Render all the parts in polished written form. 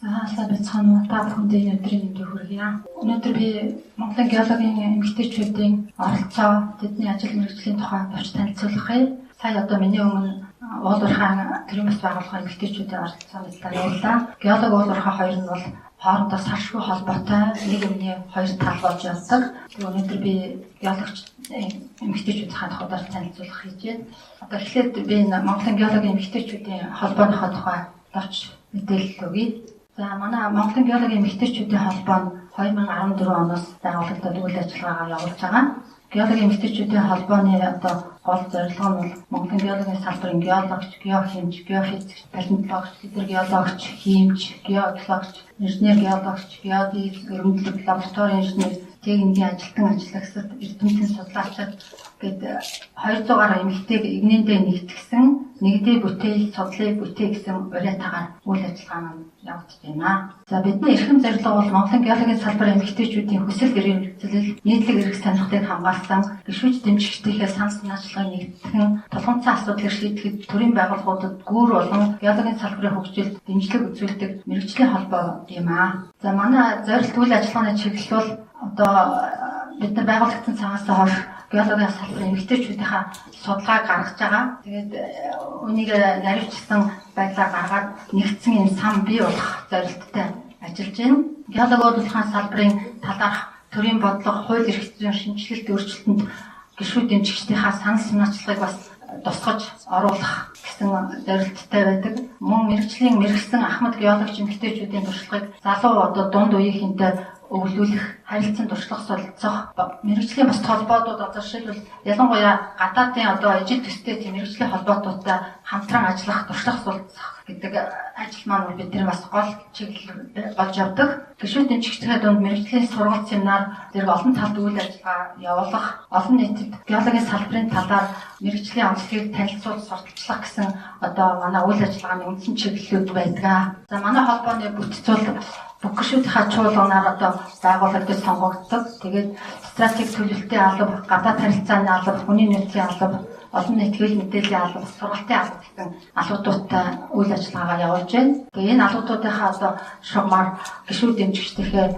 Сайн байцгаана уу? Та бүхэндээ өнөөдрийн мэндийг хүргье. Өнөөдөр би Монголын геологийн эмэгтэйчүүдийн оролцоо, тэдний ажил мэргэжлийн тухай товч танилцуулахыг. Сая одоо миний өмнө уулуурхаан төрийн бас байгууллагын эмэгтэйчүүдийн оролцооны талаар ярьлаа. Геолог уулуурхаа хоёр нь бол хоорондоо салшгүй холбоотой нэг юмны хоёр тал болж явдаг. Тэгээ өнөөдөр би геологч эмэгтэйчүүдийн тухай танилцуулах хийж байна. Одоо эхлээд би Монголын геологийн эмэгтэйчүүдийн холбооныхоо тухай товч мэдээлэл өгье. За манай Монголын геологийн эмэгтэйчүүдийн холбоо нь 2014 оноос байгуулагдаад үйл ажиллагаагаа явуулж байгаа. Геологийн эмэгтэйчүүдийн холбооны одоо гол зорилго нь Монголын геологийн салбарын геологч, геохимч, геофизикч, палеонтологч, гидрогеологч, хиймч, геоэкологч, инженер геологч, геодиз, өргөндлөг, лабораторийн инженер, техникийн ажиллагчид, эрдэмтэн судлаачид гэдэг 200 гаруй эмэгтэйг игнэндээ нэгтгэсэн нэгдээ бүтээл, судлыг бүтээх гэсэн уриатаагаар үйл ажиллагаа нь явагдаж байна. За бидний эрхэм зорилго бол Монголын геологийн салбарын эмэгтэйчүүдийн хүсэл эрмэлзэл, нийтлэг эрх сонирхлыг хамгаалсан, гишүүж дэмжигчдийнхээ сан санаачлагыг нэгтгэн, тулгымцсан асуудлыг шийдэхэд төрийн байгууллагуудад гүүр болон геологийн салбарын хөгжилд дэмжлэг үзүүлдэг мэргэжлийн холбоо юм аа. За манай зорилт үйл ажиллагааны чиглэл бол одоо бид нар байгуулагдсан цагаас хойш геологийн салбарын эмэгтэйчүүдийнхээ судалгааг гаргаж байгаа. Тэгээд үнийг наривчсан байдлаар гаргаад нэгдсэн юм сан бий болох зорилттой ажиллаж байна. Геологийн салбарын талаарх төрийн бодлого, хууль эрх зүйн шинжилэлт өөрчлөлтөнд гишүүд дэмжигчдийнхээ санал санаачлагыг бас тусгаж оруулах гэсэн зорилттой байдаг. Мөн мэргэжлийн мэргэсэн ахмад геологч эмэгтэйчүүдийн туршлагыг залуу одоо дунд үеийнхэнтэй өвлүүлэх, харилцан туршлага солилцох, мэргэжлийн бус холбоодууд одоо жишээлбэл ялангуяа гадаадын одоо ижил төстэй тийм мэргэжлийн холбоотуудтай хамтран ажиллах, туршлага солилцох гэдэг ажил маань бидний бас гол чиглэл болж явдаг. Гишүүд дэмжигчдийн дунд мэргэжлийн сургалт семинар зэрэг олон талд үйл ажиллагаа явуулах, олон нийтэд геологийн салбарын талаар мэргэжлийн онцлогийг танилцуулж сурталчлах гэсэн одоо манай үйл ажиллагааны үндсэн чиглэлүүд байдаг. За манай холбооны бүтцэл бүх гишүүдийнхээ чуулганаар одоо байгуулагдаж сонгогддог. Тэгээд стратеги төлөвлөлтийн алба, гадаад харилцааны алба, хүний нөөцийн алба, олон нийт хэл мэдээллийн алба, сургалтын алба гэсэн албуудтай үйл ажиллагаагаа явуулж байна. Тэгээд энэ албуудынхаа одоо шугамар гишүүд дэмжигчдийнхээ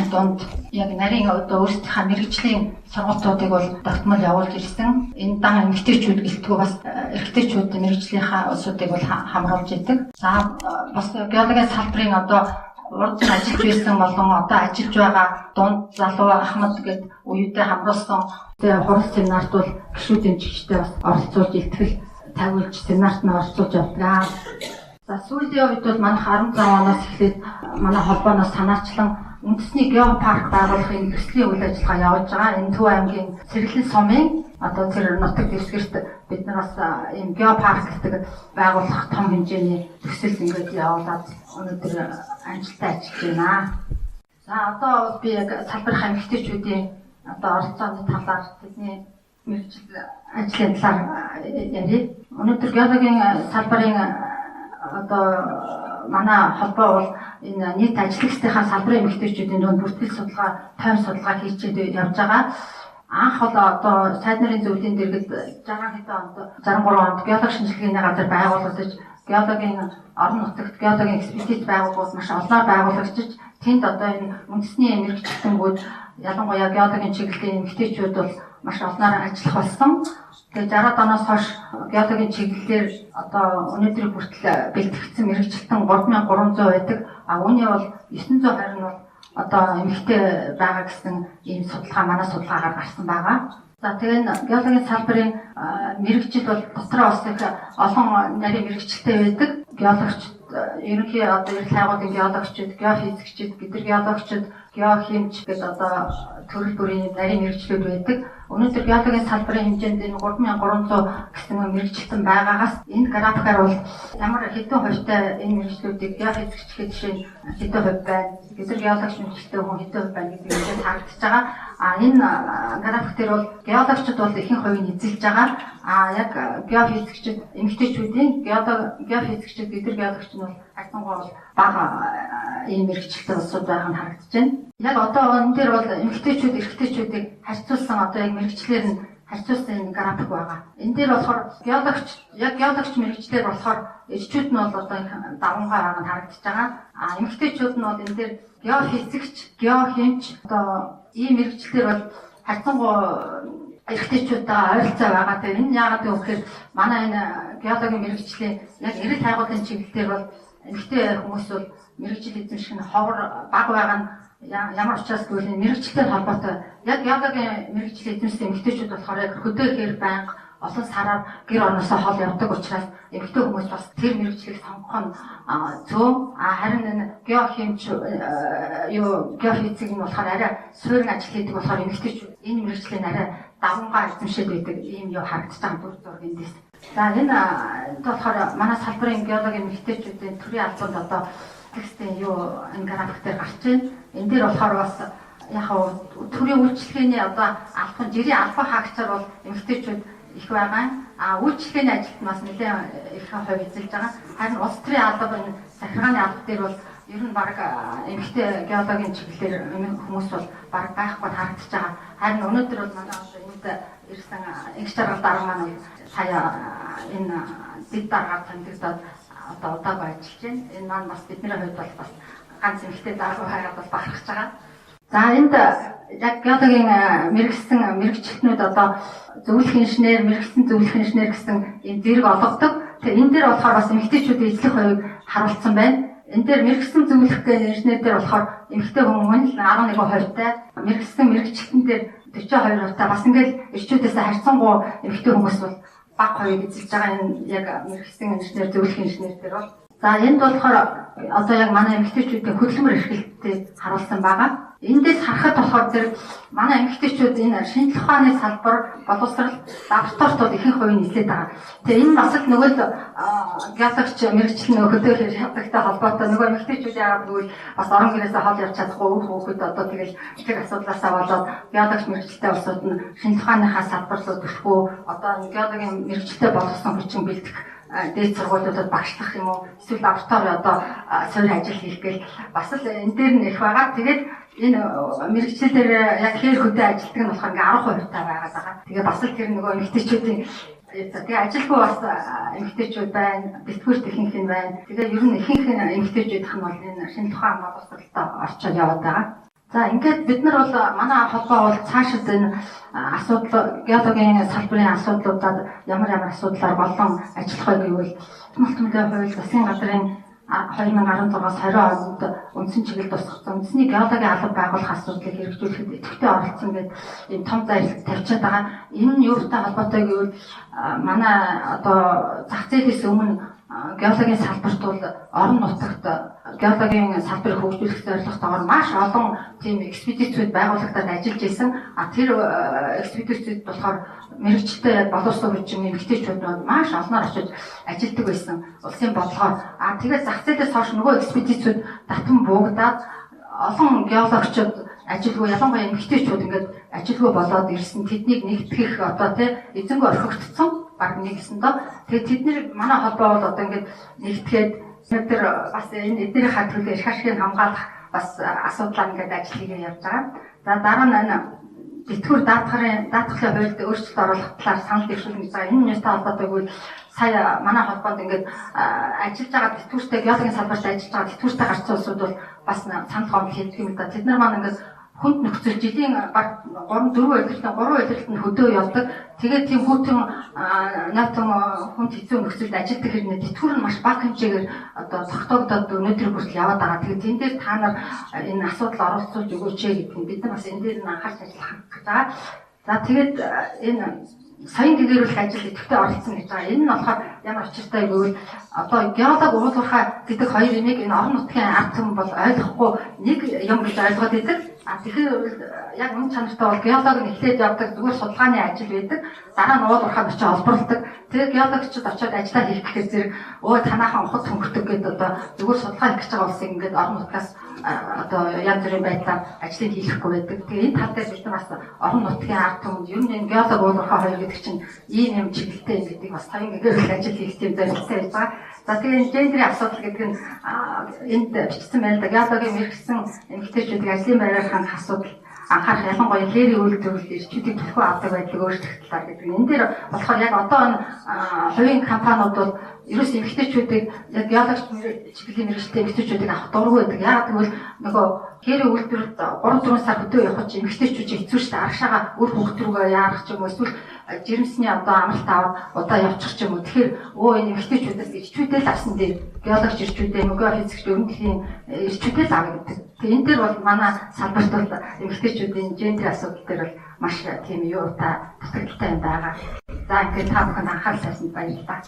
дунд яг нарийн одоо өөрсдийнхээ мэргэжлийн сургалтуудыг бол тогтмол явуулж ирсэн. Энэ дан эмэгтэйчүүд гэлтгүй бас эрэгтэйчүүд мэргэжлийнхаа улсуудыг бол хамруулж идэг. За бас геологийн салбарын одоо урд ажиллаж байсан болон одоо ажиллаж байгаа дунд залуу ахмад гэдэг үеүдээ хамруулсан хурал семинарт бол гишүүд дэмжигчтэй бас оролцуулж ихтгэл тавиулж семинарт нь оролцуулж явдаг. За сүүлийн үед бол манайх 16 оноос эхлээд манай холбооноос санаачлан үндэсний геопарк байгуулахын төслийн үйл ажиллагаа явуулж байгаа. Энэ Төв аймгийн Цэрэглэн сумын одоо тэр нутаг дэвсгэрт бид нар бас ийм геопарк гэдэг байгуулах том хэмжээний төсөл ингээд явуулаад өнөөдөр амжилттай ажиллаж байна. За одоо би яг салбарын эмэгтэйчүүдийн одоо оролцооны талаар тэдний мэргэжил ажлын талаар ярив. Өнөөдөр геологийн салбарын одоо манай холбоо бол энэ нийт ажиллагчдынхаа салбарын эмэгтэйчүүдийн дунд бүртгэл судалгаа, тойм судалгаа хийчихэд явж байгаа. Анх бол одоо сайд нарын зөвлөлийн дэргэд 63 онд геологи шинжилгээний газар байгуулагдаж, геологийн орон нутагт геологийн экспедиц байгууллагууд маш олноор байгуулагдаж, тэнд одоо энэ үндэсний мэргэжилтэнгүүд ялангуяа геологийн чиглэлийн эмэгтэйчүүд бол маш олноор ажиллах болсон. Тэгээд 60-аад оноос хойш геологийн чиглэлээр одоо өнөөдрийн хүртэл бэлтгэгдсэн мэргэжилтэн 3300 байдаг. Үүний бол 920 нь бол одоо эмэгтэй байгаа гэсэн ийм судалгаа манай судалгаагаар гарсан байгаа. За тэгээд геологийн салбарын мэргэжил бол дотроо бас их олон нарийн мэргэжилтэй байдаг. Геологч ерөнхий одоо эрх хайгуудын геологчид, геофизикчид, гидрогеологчид, геохимч гэдэг одоо төрөл бүрийн нарийн мэргэжлүүд байдаг. Өнөөдөр геологийн салбарын хэмжээнд энэ 3300 гэсэн мэргэжилтэн байгаагаас энэ графикаар бол ямар хэдэн хувьтай энэ мэргэжлүүдийг геофизикч гэхэд жишээ нь хэдэн хувь байна, гидрогеологч мэргэжилтэй хүн хэдэн хувь байна гэдэг нь харагдаж байгаа. Энэ график дээр бол геологчид бол ихэнх хувийг эзэлж байгаа. Яг геофизикчид эмэгтэйчүүдийн геофизикчид гидрогеологч нь бол харьцангуй бол бага ийм мэргэжилтэй улсууд байх нь харагдаж байна. Яг одоо энэ дээр бол эмэгтэйчүүд эрэгтэйчүүдийг харьцуулсан одоо яг мэргэжлэр нь харьцуулсан энэ график байгаа. Энэ дээр болохоор геологч мэрэгчлэр болохоор ичүүд нь бол одоо давангаа байгаа нь харагдаж байгаа. Эмэгтэйчүүд нь бол энэ дээр геофизикч, геохимч одоо ийм мэрэгчлэр бол харьцангуй эрэгтэйчүүдтэй ойролцоо байгаа. Тэгээ энэ яагаад гэвэл манай энэ геологийн мэрэгчлийн яг эрэл хайгуулын чиглэлээр бол эмэгтэй хүмүүс бол мэрэгжил эзэмших нь ховор бага байгаа нь ямар учраас гэвэл мэрэгчлэлтэй холбоотой. Яг геологийн мэрэгжил эзэмшсэн эмэгтэйчүүд болохоор яг хөдөөхээр байнга олон сараар гэр орносоо хол явдаг учраас эмэгтэй хүмүүс бас тэр мэрэгжлийг сонгох нь зөв. Харин энэ геохимч геофизик нь болохоор арай суурин ажил хийдэг болохоор эмэгтэйчүүд энэ мэрэгжлийн арай давангаа эзэмшээд байдаг ийм юу харагдаж байгаа дүр зураг эндээс. За энэ болохоор манай салбарын геологийн эмэгтэйчүүдийн төрийн албанд одоо текстийн энэ график дээр гарч байна. Энэ дээр болохоор бас яг төрийн үйлчлэгээний одоо албан жирийн албан хаагчаар бол эмэгтэйчүүд их байгаа. Үйлчлэгээний ажилд бас нэлээд их хувь эзэлж байгаа. Харин улс төрийн албан захиргааны алба дээр бол ер нь баг эмэгтэй геологийн чиглэлээр хүмүүс бол баг байхгүй харагдаж байгаа. Харин өнөөдөр бол манай энд ирсэн эгч жаргал дарга маань сая энэ дэд даргаар тандагдаад одоо удаагүй ажиллаж байна. Энэ маань бас бидний хувьд бол бас ганц эмэгтэй дарга хайгаад бас бахархаж байгаа. За энд яг геологийн мэрэгчлэнүүд одоо зөвлөх инженер, мэрэгсэн зөвлөх инженер гэсэн энэ зэрэг олгодог. Тэгээ энэ дээр болохоор бас эмэгтэйчүүдийн эзлэх хувийг харуулсан байна. Энэ дээр мэрэгсэн зөвлөх гэх инженер дээр болохоор эмэгтэй хүн 11%-тай, мэрэгсэн мэрэгчлэн дээр 42%-тай бас ингээл эрчүүдээс харьцангуй эмэгтэй хүмүүс бол бага хувийг эзэлж байгаа. Энэ яг мэрэгсэн инженер, зөвлөх инженер дээр бол за энд болохоор одоо яг манай эмэгтэйчүүдийн хөдөлмөр эрхлэлтийг харуулсан байгаа. Эндээс харахад болохоор зэрэг манай эмэгтэйчүүд энэ шинжлэх ухааны салбар, боловсрал, лабораторид бол ихэнх хувийг нэлээд байгаа. Тэгээ энэ бас л нөгөө л геологч мэрэгчлэн хөдөлгөөр явдагтай холбоотой нөгөө эмэгтэйчүүд яагаад гэвэл бас орон гэрээсээ хол явж чадахгүй үр хүүхэд одоо тэгэл тэр асуудлаасаа болоод геологч мэрэгчлээ улсууд нь шинжлэх ухааныхаа салбар руу төрөхөө одоо геологийн мэрэгчлээ болгосон хүчин бэлдэх дээд сургуулиудад багшлах юм уу эсвэл лаборатори одоо суурь ажил хийх гээл бас л энэ дээр нь их байгаа. Тэгээд энэ мэрэгчлэлээр яг хээр хөдөө ажилтдаг нь болохоор ингээ 10% таа байгаад байгаа. Тэгээ бас л тэр нөгөө эмэгтэйчүүдийн тэгээ ажилгүй бас эмэгтэйчүүд байна, бэлтгэрт ихэнх нь байна. Тэгээ ер нь ихэнх нь эмэгтэйчүүдийнх нь бол энэ шинжлэх ухааны боловсролтой орчод яваад байгаа. За ингээд бид нар бол манай холбоо бол цаашид энэ асуудал геологийн салбарын асуудлуудад ямар асуудлаар болон ажиллах вэ гэвэл Улсын хууль засгийн газрын 2016-аас 20 онд үндсэн чиглэл тусгасан үндэсний геологийн алба байгуулах асуудлыг хэрэгжүүлэхэд идэвхтэй оролцсон гэдэг ийм том зорилго тавьчихад байгаа. Энэ нь юутай холбоотой гэвэл манай одоо зах зээлээс өмнө геологийн салбарт бол орон нутагт геологийн салбарыг хөгжүүлэх зорилготойгоор маш олон тийм экспедицүүд байгуулагдаад ажиллаж исэн. Тэр экспедицүүд болохоор мэрэгчлээ боловсрол хүчин эмэгтэйчүүд нь маш олноор очиж ажилладаг байсан улсын бодлогоор. Тэгээд зах зээлээс хойш нөгөө экспедицүүд татан буугдаад олон геологчид ажилгүй ялангуяа эмэгтэйчүүд ингээд ажилгүй болоод ирсэн. Тэднийг нэгтгэх одоо эзэнгүй орхигдсон баг нэгсэн доо. Тэгээд тэдний манай холбоо бол одоо ингээд нэгтгээд тэр бас энэ эднэрийн хатруулын эрх ашигыг хамгаалах бас асуудлаар ингээд ажил хийгээ явж байгаа. За дараа нь энэ битгүүр даатгалын хуульд өөрчлөлт оруулах талаар санал дэвшүүлнэ гэж байгаа. Энэ юутай холбоотой гэвэл сая манай холбоонд ингээд ажиллаж байгаа битгүүртэй геологийн салбарт ажиллаж байгаа битгүүртэй гарсан улсууд бол бас санал гомдол хийдэг юм да. Тэд нар маань ингээд хүнд нөхцөл жилийн баг 3-4 удирдалтанд хөдөө явдаг. Тэгээд тийм хүүтэн наатан хүнд хэцүү нөхцөлд ажилладаг хэрнээ тэтгэвэр нь маш бага хэмжээгээр одоо тогтоогдоод өнөөдөр хүртэл яваад байгаа. Тэгээд энэ дээр та нар энэ асуудал оролцуулж өгөөч гэдэг нь бид нар бас энэ дээр нь анхаарч ажиллах гэж байгаа. За тэгээд энэ саяын гэгэрүүлэх ажил идэвхтэй оролцсон гэж байгаа. Энэ нь болохоор ямар учиртай гэвэл одоо геолог уулуурхай гэдэг хоёр юмыг энэ орон нутгийн ард түмэн бол ойлгохгүй нэг юм гэж ойлгоод идэг. Тэгэхээр яг мөн чанартай бол геолог нь эхлээд явдаг зүгээр судалгааны ажил байдаг. Дараа нь уулуурхай очиж олборлдог. Тэгээ геологчид очиод ажиллаа хийх гэхээр зэрэг танаахан ухад хөнгөрдөг гэдэг одоо зүгээр судалгаа хийж байгаа улсыг ингээд орон нутгаас одоо янз бүрийн байдлаар ажлыг хийхгүй байдаг. Тэгээ энэ тал дээр бид нар бас орон нутгийн ард түмэнд ер нь энэ геолог уулуурхай хоёр гэдэг чинь ийм юм чиглэлтэй юм гэдэг бас тань гэгэрэл ажил хийх тийм зорилготой байж байгаа. За тэгээ гендрийн асуудал гэдэг нь энд бичсэн байна л да. Геологийн мэрэгсэн эмэгтэйчүүдийг ажлын байраар хандах асуудал. анхаарах ялангуяа хээрийн үйлдвэрлэл эрчүүдийг төлхөө авдаг байдлыг өөрчлөлтөлтэй гэдэг. Энэ дээр болохоор яг одоо энэ хувийн компаниуд бол ерөөс эмэгтэйчүүдийг яг биологч чиглэлийн мэргэжилтэй эмэгтэйчүүдийг авах дургүй байдаг. Яагаад гэвэл нөгөө хээрийн үйлдвэрлэлд 3-4 сар хөдөө явах чинь эмэгтэйчүүд хэцүү шүү дээ. Аргашаага үр хөвгт рүүгээ яарах ч юм уу эсвэл жирэмсний одоо амралт аваад удаа явчих ч юм уу. Тэгэхээр энэ эмэгтэйчүүдээс эрчүүдээ л авсан дээр биологч эрчүүдээ нөгөө физикч өрнөлийн эрчүүдээ л авах гэдэг. Тэгээ энэ дээр бол манай салбарт бол эмэгтэйчүүдийн гендер асуудал дээр бол маш тийм юу та дутагдaltaй юм байгаа. За ингээд та бүхэнд анхаарал тавьсанд баярлалаа.